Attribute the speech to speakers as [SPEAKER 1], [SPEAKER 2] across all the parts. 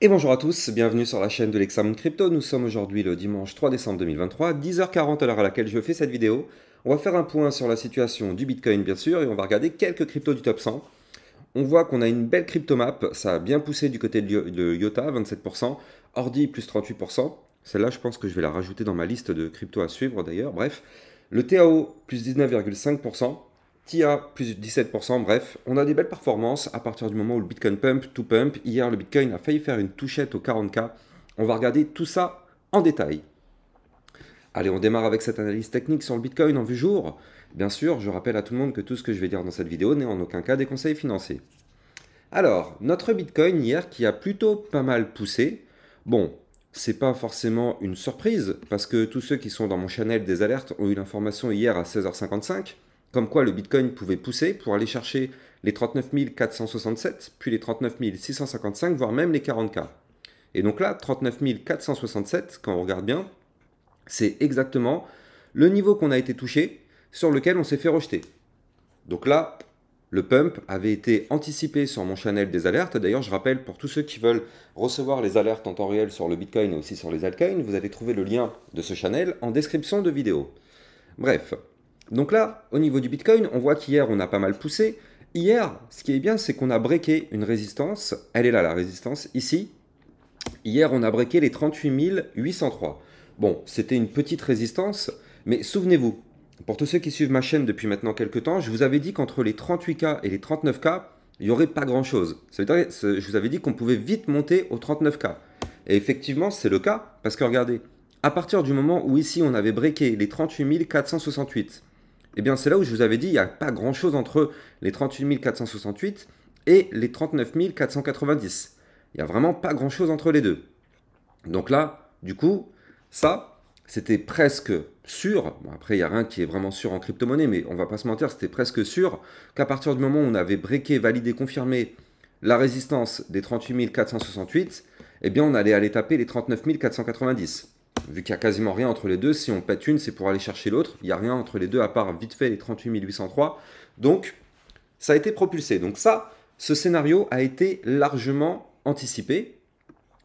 [SPEAKER 1] Et bonjour à tous, bienvenue sur la chaîne de l'Examen Crypto. Nous sommes aujourd'hui le dimanche 3 décembre 2023, 10h40 à l'heure à laquelle je fais cette vidéo. On va faire un point sur la situation du Bitcoin bien sûr et on va regarder quelques cryptos du top 100. On voit qu'on a une belle crypto map, ça a bien poussé du côté de IOTA, 27%, Ordi plus 38%. Celle-là je pense que je vais la rajouter dans ma liste de cryptos à suivre d'ailleurs, bref. Le TAO plus 19,5%. TIA plus 17%, bref, on a des belles performances à partir du moment où le Bitcoin pump to pump. Hier, le Bitcoin a failli faire une touchette au 40K. On va regarder tout ça en détail. Allez, on démarre avec cette analyse technique sur le Bitcoin en vue jour. Bien sûr, je rappelle à tout le monde que tout ce que je vais dire dans cette vidéo n'est en aucun cas des conseils financiers. Alors, notre Bitcoin hier qui a plutôt pas mal poussé. Bon, c'est pas forcément une surprise parce que tous ceux qui sont dans mon channel des alertes ont eu l'information hier à 16h55. Comme quoi le Bitcoin pouvait pousser pour aller chercher les 39 467, puis les 39 655, voire même les 40K. Et donc là, 39 467, quand on regarde bien, c'est exactement le niveau qu'on a été touché, sur lequel on s'est fait rejeter. Donc là, le pump avait été anticipé sur mon channel des alertes. D'ailleurs, je rappelle, pour tous ceux qui veulent recevoir les alertes en temps réel sur le Bitcoin et aussi sur les altcoins, vous allez trouver le lien de ce channel en description de vidéo. Bref. Donc là, au niveau du Bitcoin, on voit qu'hier, on a pas mal poussé. Hier, ce qui est bien, c'est qu'on a breaké une résistance. Elle est là, la résistance, ici. Hier, on a breaké les 38 803. Bon, c'était une petite résistance, mais souvenez-vous, pour tous ceux qui suivent ma chaîne depuis maintenant quelques temps, je vous avais dit qu'entre les 38K et les 39K, il n'y aurait pas grand-chose. Je vous avais dit qu'on pouvait vite monter aux 39K. Et effectivement, c'est le cas, parce que regardez, à partir du moment où ici, on avait breaké les 38 468, eh bien, c'est là où je vous avais dit, il n'y a pas grand-chose entre les 38 468 et les 39 490. Il n'y a vraiment pas grand-chose entre les deux. Donc là, du coup, ça, c'était presque sûr. Bon, après, il n'y a rien qui est vraiment sûr en crypto-monnaie, mais on va pas se mentir, c'était presque sûr qu'à partir du moment où on avait breaké, validé, confirmé la résistance des 38 468, eh bien, on allait aller taper les 39 490. Vu qu'il n'y a quasiment rien entre les deux, si on pète une, c'est pour aller chercher l'autre. Il n'y a rien entre les deux à part vite fait les 38 803. Donc, ça a été propulsé. Donc ça, ce scénario a été largement anticipé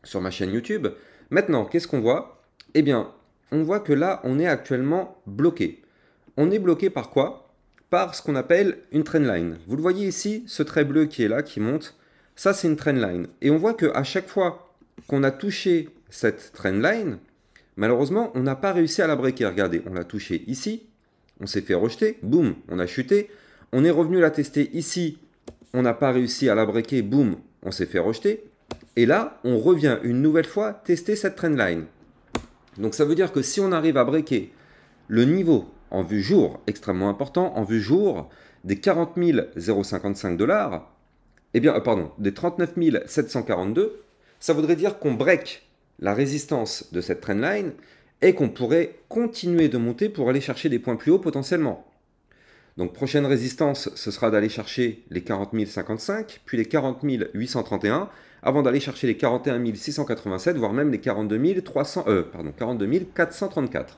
[SPEAKER 1] sur ma chaîne YouTube. Maintenant, qu'est-ce qu'on voit? Eh bien, on voit que là, on est actuellement bloqué. On est bloqué par quoi? Par ce qu'on appelle une trendline. Vous le voyez ici, ce trait bleu qui est là, qui monte. Ça, c'est une trendline. Et on voit qu'à chaque fois qu'on a touché cette trendline, malheureusement, on n'a pas réussi à la breaker. Regardez, on l'a touché ici, on s'est fait rejeter, boum, on a chuté. On est revenu la tester ici, on n'a pas réussi à la breaker, boum, on s'est fait rejeter. Et là, on revient une nouvelle fois tester cette trendline. Donc ça veut dire que si on arrive à breaker le niveau en vue jour, extrêmement important, en vue jour des 40 055 $, eh bien, pardon, des 39 742, ça voudrait dire qu'on break la résistance de cette trendline et qu'on pourrait continuer de monter pour aller chercher des points plus hauts potentiellement. Donc prochaine résistance, ce sera d'aller chercher les 40 055, puis les 40 831, avant d'aller chercher les 41 687, voire même les 42 434.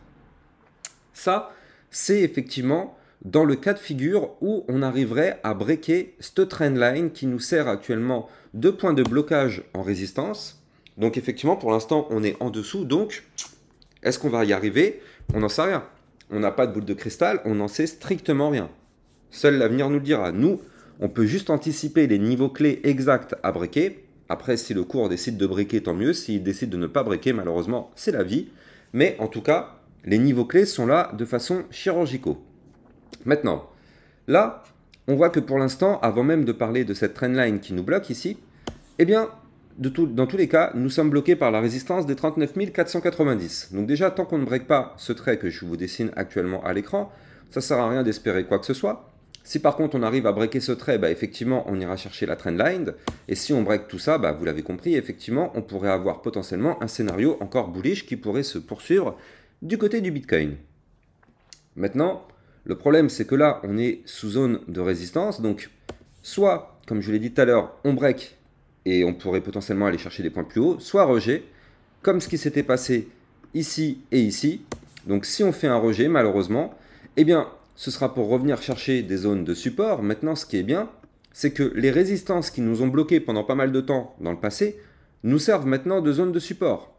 [SPEAKER 1] Ça, c'est effectivement dans le cas de figure où on arriverait à breaker cette trendline qui nous sert actuellement de point de blocage en résistance. Donc effectivement, pour l'instant, on est en dessous. Donc, est-ce qu'on va y arriver? On n'en sait rien. On n'a pas de boule de cristal, on n'en sait strictement rien. Seul l'avenir nous le dira. Nous, on peut juste anticiper les niveaux clés exacts à breaker. Après, si le cours décide de breaker, tant mieux. S'il décide de ne pas breaker, malheureusement, c'est la vie. Mais en tout cas, les niveaux clés sont là de façon chirurgicale. Maintenant, là, on voit que pour l'instant, avant même de parler de cette trendline qui nous bloque ici, eh bien, dans tous les cas, nous sommes bloqués par la résistance des 39 490. Donc déjà, tant qu'on ne break pas ce trait que je vous dessine actuellement à l'écran, ça ne sert à rien d'espérer quoi que ce soit. Si par contre on arrive à breaker ce trait, bah, effectivement, on ira chercher la trendline. Et si on break tout ça, bah, vous l'avez compris, effectivement, on pourrait avoir potentiellement un scénario encore bullish qui pourrait se poursuivre du côté du Bitcoin. Maintenant, le problème, c'est que là, on est sous zone de résistance. Donc, soit, comme je l'ai dit tout à l'heure, on break et on pourrait potentiellement aller chercher des points plus hauts, soit rejet, comme ce qui s'était passé ici et ici. Donc, si on fait un rejet, malheureusement, eh bien, ce sera pour revenir chercher des zones de support. Maintenant, ce qui est bien, c'est que les résistances qui nous ont bloqués pendant pas mal de temps dans le passé nous servent maintenant de zone de support.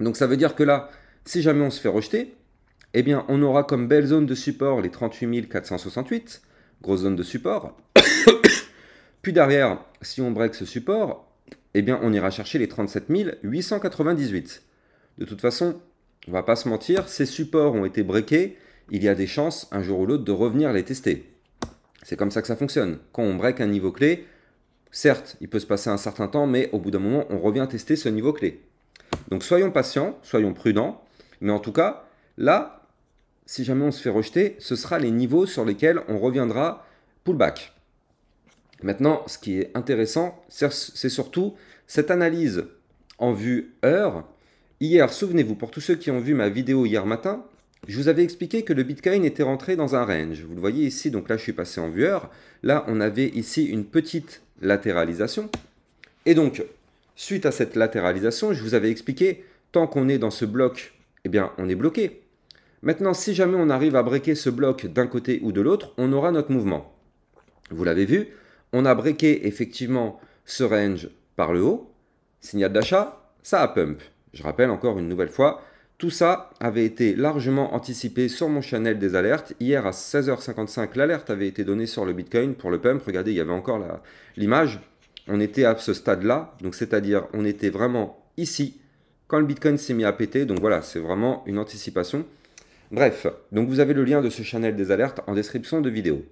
[SPEAKER 1] Donc ça veut dire que là, si jamais on se fait rejeter, eh bien on aura comme belle zone de support les 38 468, grosse zone de support. Puis derrière, si on break ce support, eh bien on ira chercher les 37 898. De toute façon, on va pas se mentir, ces supports ont été breakés, il y a des chances un jour ou l'autre de revenir les tester. C'est comme ça que ça fonctionne. Quand on break un niveau clé, certes, il peut se passer un certain temps, mais au bout d'un moment, on revient tester ce niveau clé. Donc soyons patients, soyons prudents, mais en tout cas, là, si jamais on se fait rejeter, ce sera les niveaux sur lesquels on reviendra pullback. Maintenant, ce qui est intéressant, c'est surtout cette analyse en vue heure. Hier, souvenez-vous, pour tous ceux qui ont vu ma vidéo hier matin, je vous avais expliqué que le Bitcoin était rentré dans un range. Vous le voyez ici, donc là je suis passé en vue heure. Là, on avait ici une petite latéralisation. Et donc, suite à cette latéralisation, je vous avais expliqué, tant qu'on est dans ce bloc, eh bien, on est bloqué. Maintenant, si jamais on arrive à breaker ce bloc d'un côté ou de l'autre, on aura notre mouvement. Vous l'avez vu, on a breaké effectivement ce range par le haut. Signal d'achat, ça a pump. Je rappelle encore une nouvelle fois, tout ça avait été largement anticipé sur mon channel des alertes. Hier à 16h55, l'alerte avait été donnée sur le Bitcoin pour le pump. Regardez, il y avait encore l'image. On était à ce stade-là, donc c'est-à-dire on était vraiment ici quand le Bitcoin s'est mis à péter. Donc voilà, c'est vraiment une anticipation. Bref, donc vous avez le lien de ce channel des alertes en description de vidéo.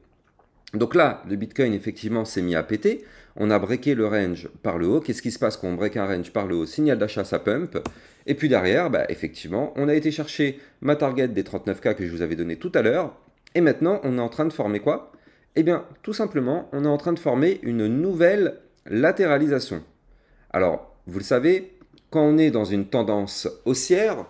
[SPEAKER 1] Donc là, le Bitcoin effectivement s'est mis à péter. On a breaké le range par le haut. Qu'est-ce qui se passe quand on break un range par le haut? Signal d'achat, ça pump. Et puis derrière, effectivement, on a été chercher ma target des 39K que je vous avais donné tout à l'heure. Et maintenant, on est en train de former quoi? Eh bien, tout simplement, on est en train de former une nouvelle latéralisation. Alors, vous le savez, quand on est dans une tendance haussière,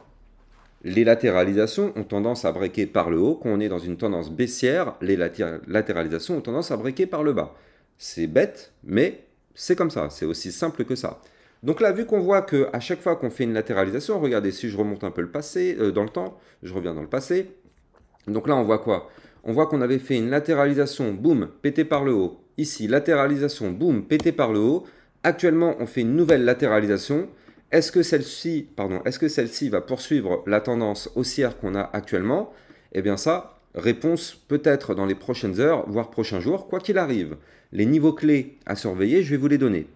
[SPEAKER 1] les latéralisations ont tendance à breaker par le haut. Quand on est dans une tendance baissière, les latéralisations ont tendance à breaker par le bas. C'est bête, mais c'est comme ça. C'est aussi simple que ça. Donc là, vu qu'on voit qu'à chaque fois qu'on fait une latéralisation, regardez, si je remonte un peu le passé, dans le temps, je reviens dans le passé. Donc là, on voit quoi? On voit qu'on avait fait une latéralisation, boum, pété par le haut. Ici, latéralisation, boum, pété par le haut. Actuellement, on fait une nouvelle latéralisation. Est-ce que celle-ci va poursuivre la tendance haussière qu'on a actuellement? Eh bien ça, réponse peut-être dans les prochaines heures, voire prochains jours, quoi qu'il arrive. Les niveaux clés à surveiller, je vais vous les donner.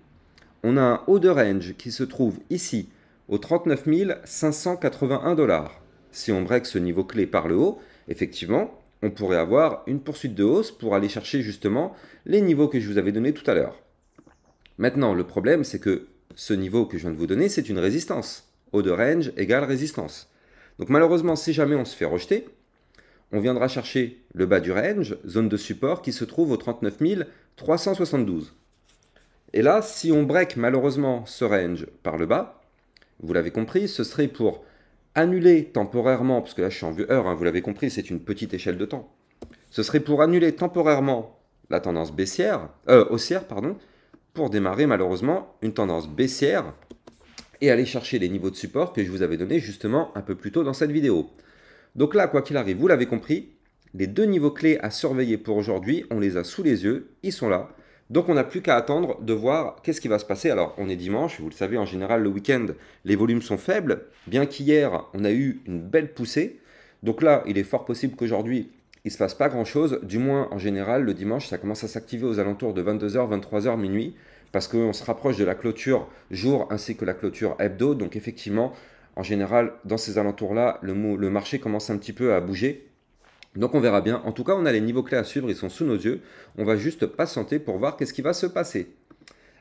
[SPEAKER 1] On a un haut de range qui se trouve ici, aux 39 581 $. Si on break ce niveau clé par le haut, effectivement, on pourrait avoir une poursuite de hausse pour aller chercher justement les niveaux que je vous avais donnés tout à l'heure. Maintenant, le problème, c'est que ce niveau que je viens de vous donner, c'est une résistance. Haut de range égale résistance. Donc malheureusement, si jamais on se fait rejeter, on viendra chercher le bas du range, zone de support qui se trouve au 39 372. Et là, si on break malheureusement ce range par le bas, vous l'avez compris, ce serait pour annuler temporairement, parce que là je suis en vue heure, vous l'avez compris, c'est une petite échelle de temps. Ce serait pour annuler temporairement la tendance haussière, pour démarrer malheureusement une tendance baissière et aller chercher les niveaux de support que je vous avais donnés justement un peu plus tôt dans cette vidéo. Donc là, quoi qu'il arrive, vous l'avez compris, les deux niveaux clés à surveiller pour aujourd'hui, on les a sous les yeux, ils sont là. Donc on n'a plus qu'à attendre de voir qu'est-ce qui va se passer. Alors on est dimanche, vous le savez, en général le week-end, les volumes sont faibles, bien qu'hier on a eu une belle poussée. Donc là, il est fort possible qu'aujourd'hui, il ne se passe pas grand-chose, du moins en général, le dimanche, ça commence à s'activer aux alentours de 22h, 23h, minuit, parce qu'on se rapproche de la clôture jour ainsi que la clôture hebdo. Donc effectivement, en général, dans ces alentours-là, le marché commence un petit peu à bouger. Donc on verra bien. En tout cas, on a les niveaux clés à suivre, ils sont sous nos yeux. On va juste patienter pour voir qu'est-ce qui va se passer.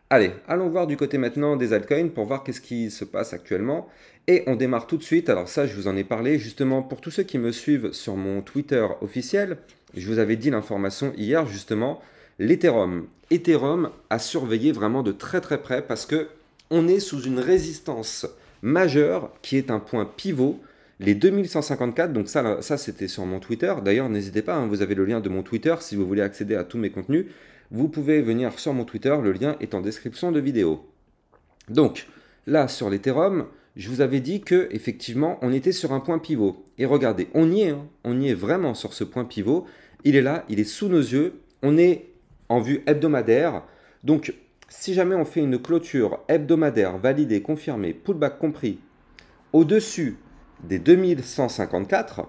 [SPEAKER 1] Allez, allons voir du côté maintenant des altcoins pour voir qu'est-ce qui se passe actuellement. Et on démarre tout de suite. Alors ça, je vous en ai parlé justement pour tous ceux qui me suivent sur mon Twitter officiel. Je vous avais dit l'information hier justement. L'Ethereum. Ethereum a surveillé vraiment de très très près parce que on est sous une résistance majeure qui est un point pivot. Les 2154, donc ça c'était sur mon Twitter. D'ailleurs, n'hésitez pas, vous avez le lien de mon Twitter si vous voulez accéder à tous mes contenus. Vous pouvez venir sur mon Twitter, le lien est en description de vidéo. Donc, là, sur l'Ethereum, je vous avais dit que effectivement, on était sur un point pivot. Et regardez, on y est vraiment sur ce point pivot. Il est là, il est sous nos yeux. On est en vue hebdomadaire. Donc, Si jamais on fait une clôture hebdomadaire validée, confirmée, pullback compris, au-dessus des 2154,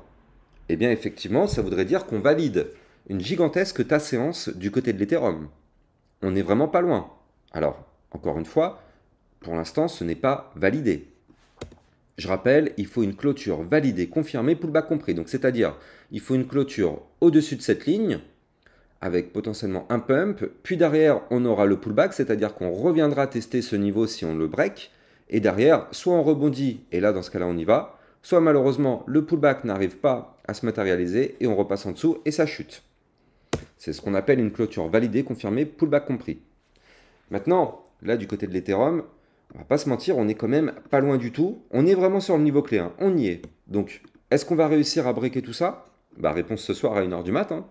[SPEAKER 1] eh bien effectivement, ça voudrait dire qu'on valide une gigantesque tasse séance du côté de l'Ethereum. On n'est vraiment pas loin. Alors, encore une fois, pour l'instant, ce n'est pas validé. Je rappelle, il faut une clôture validée, confirmée, pullback compris. Donc, c'est-à-dire, il faut une clôture au-dessus de cette ligne, avec potentiellement un pump, puis derrière, on aura le pullback, c'est-à-dire qu'on reviendra tester ce niveau si on le break, et derrière, soit on rebondit, et là, dans ce cas-là, on y va, soit malheureusement, le pullback n'arrive pas à se matérialiser, et on repasse en dessous, et ça chute. C'est ce qu'on appelle une clôture validée, confirmée, pullback compris. Maintenant, là, du côté de l'Ethereum, on va pas se mentir, on est quand même pas loin du tout. On est vraiment sur le niveau clé, hein. On y est. Donc, est-ce qu'on va réussir à breaker tout ça? Bah, réponse ce soir à 1h du mat, hein.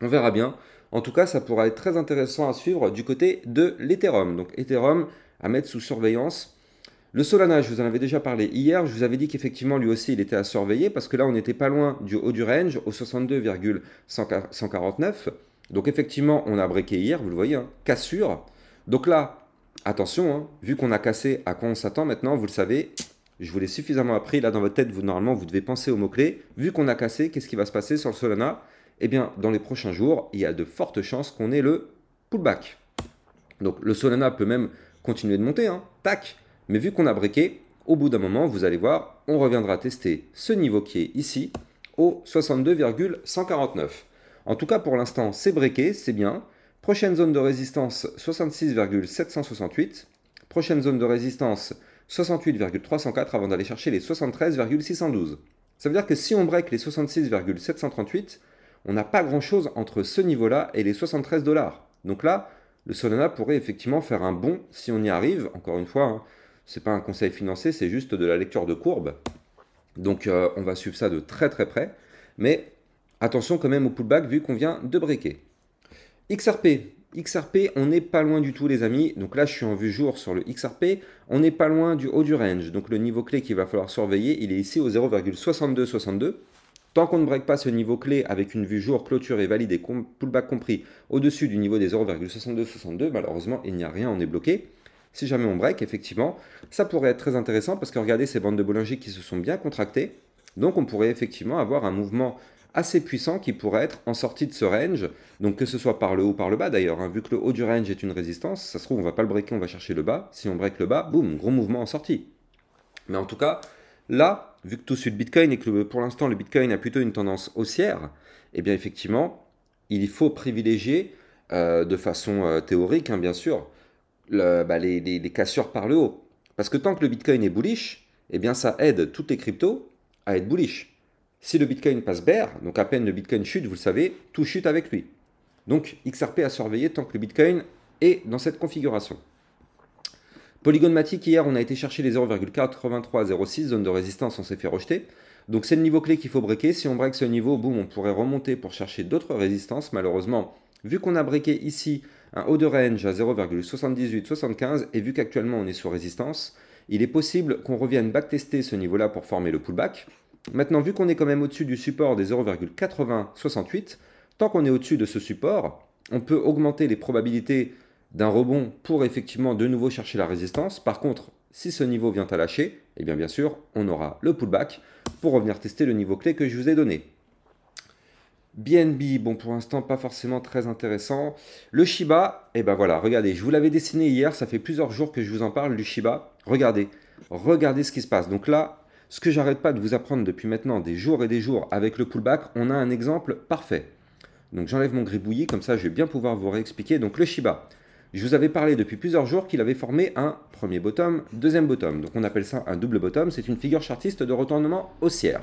[SPEAKER 1] On verra bien. En tout cas, ça pourra être très intéressant à suivre du côté de l'Ethereum. Donc, Ethereum à mettre sous surveillance. Le Solana, je vous en avais déjà parlé hier. Je vous avais dit qu'effectivement, lui aussi, il était à surveiller parce que là, on n'était pas loin du haut du range, au 62,149. Donc, effectivement, on a breaké hier, vous le voyez, hein, cassure. Donc là, attention, hein, vu qu'on a cassé, à quoi on s'attend maintenant, vous le savez, je vous l'ai suffisamment appris, là dans votre tête, normalement, vous devez penser aux mots-clés. Vu qu'on a cassé, qu'est-ce qui va se passer sur le Solana? Eh bien, dans les prochains jours, il y a de fortes chances qu'on ait le pullback. Donc le Solana peut même continuer de monter, hein, tac. Mais vu qu'on a breaké, au bout d'un moment, vous allez voir, on reviendra tester ce niveau qui est ici, au 62,149. En tout cas, pour l'instant, c'est breaké, c'est bien. Prochaine zone de résistance, 66,768. Prochaine zone de résistance, 68,304 avant d'aller chercher les 73,612. Ça veut dire que si on break les 66,738, on n'a pas grand-chose entre ce niveau-là et les 73 $. Donc là, le Solana pourrait effectivement faire un bond si on y arrive. Encore une fois, hein, ce n'est pas un conseil financier, c'est juste de la lecture de courbe. Donc on va suivre ça de très très près. Mais attention quand même au pullback vu qu'on vient de breaker. XRP, on n'est pas loin du tout les amis. Donc là, je suis en vue jour sur le XRP. On n'est pas loin du haut du range. Donc le niveau clé qu'il va falloir surveiller, il est ici au 0,6262. Tant qu'on ne break pas ce niveau clé avec une vue jour clôturée, validée, pullback compris, au-dessus du niveau des 0,6262, malheureusement, il n'y a rien, on est bloqué. Si jamais on break, effectivement, ça pourrait être très intéressant parce que regardez ces bandes de Bollinger qui se sont bien contractées. Donc on pourrait effectivement avoir un mouvement assez puissant qui pourrait être en sortie de ce range, donc que ce soit par le haut ou par le bas d'ailleurs, hein, vu que le haut du range est une résistance, ça se trouve on va pas le breaker, on va chercher le bas, si on break le bas, boum, gros mouvement en sortie. Mais en tout cas, là, vu que tout suit le Bitcoin et que pour l'instant le Bitcoin a plutôt une tendance haussière, eh bien effectivement, il faut privilégier de façon théorique, hein, bien sûr, les cassures par le haut. Parce que tant que le Bitcoin est bullish, eh bien ça aide toutes les cryptos à être bullish. Si le Bitcoin passe bear, donc à peine le Bitcoin chute, vous le savez, tout chute avec lui. Donc XRP à surveiller tant que le Bitcoin est dans cette configuration. Polygon Matic, hier, on a été chercher les 0,8306, zone de résistance, on s'est fait rejeter. Donc c'est le niveau clé qu'il faut breaker. Si on break ce niveau, boum, on pourrait remonter pour chercher d'autres résistances. Malheureusement, vu qu'on a breaké ici un haut de range à 0,7875 et vu qu'actuellement on est sous résistance, il est possible qu'on revienne backtester ce niveau-là pour former le pullback. Maintenant, vu qu'on est quand même au-dessus du support des 0,8068, tant qu'on est au-dessus de ce support, on peut augmenter les probabilités d'un rebond pour effectivement de nouveau chercher la résistance. Par contre, si ce niveau vient à lâcher, eh bien sûr, on aura le pullback pour revenir tester le niveau clé que je vous ai donné. BNB, bon pour l'instant pas forcément très intéressant. Le Shiba, et ben voilà, regardez, je vous l'avais dessiné hier, ça fait plusieurs jours que je vous en parle du Shiba. Regardez ce qui se passe. Donc là, ce que j'arrête pas de vous apprendre depuis maintenant des jours et des jours avec le pullback, on a un exemple parfait. Donc j'enlève mon gribouillis, comme ça je vais bien pouvoir vous réexpliquer. Donc le Shiba, je vous avais parlé depuis plusieurs jours qu'il avait formé un premier bottom, deuxième bottom. Donc on appelle ça un double bottom, c'est une figure chartiste de retournement haussière.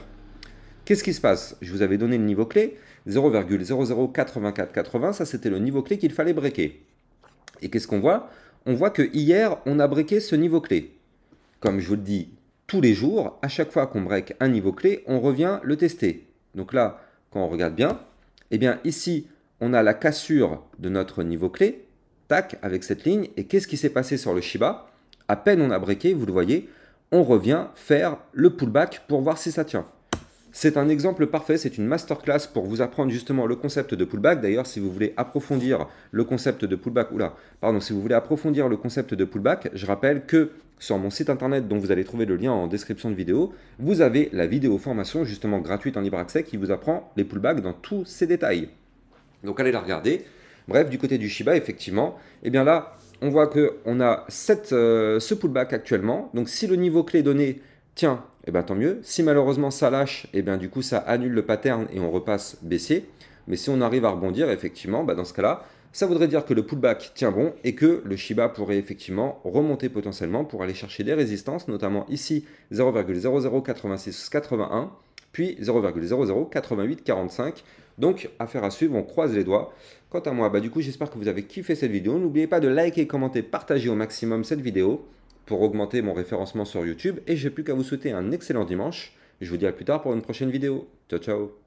[SPEAKER 1] Qu'est-ce qui se passe? Je vous avais donné le niveau clé, 0,008480, ça c'était le niveau clé qu'il fallait breaker. Et qu'est-ce qu'on voit? On voit que hier, on a breaké ce niveau clé. Comme je vous le dis tous les jours, à chaque fois qu'on break un niveau clé, on revient le tester. Donc là, quand on regarde bien, eh bien ici, on a la cassure de notre niveau clé, tac, avec cette ligne. Et qu'est-ce qui s'est passé sur le Shiba? À peine on a breaké, vous le voyez, on revient faire le pullback pour voir si ça tient. C'est un exemple parfait, c'est une masterclass pour vous apprendre justement le concept de pullback. D'ailleurs, si vous voulez approfondir le concept de pullback, si vous voulez approfondir le concept de pullback, je rappelle que sur mon site internet, dont vous allez trouver le lien en description de vidéo, vous avez la vidéo formation justement gratuite en libre accès qui vous apprend les pullbacks dans tous ces détails. Donc allez la regarder. Bref, du côté du Shiba, effectivement, eh bien là, on voit qu'on a ce pullback actuellement. Donc si le niveau clé donné tient, eh bien tant mieux. Si malheureusement ça lâche, eh bien du coup ça annule le pattern et on repasse baissier. Mais si on arrive à rebondir, effectivement, dans ce cas-là, ça voudrait dire que le pullback tient bon et que le Shiba pourrait effectivement remonter potentiellement pour aller chercher des résistances, notamment ici 0,008681, puis 0,008845. Donc, affaire à suivre, on croise les doigts. Quant à moi, du coup, j'espère que vous avez kiffé cette vidéo. N'oubliez pas de liker, commenter, partager au maximum cette vidéo pour augmenter mon référencement sur YouTube. Et j'ai plus qu'à vous souhaiter un excellent dimanche. Je vous dis à plus tard pour une prochaine vidéo. Ciao, ciao.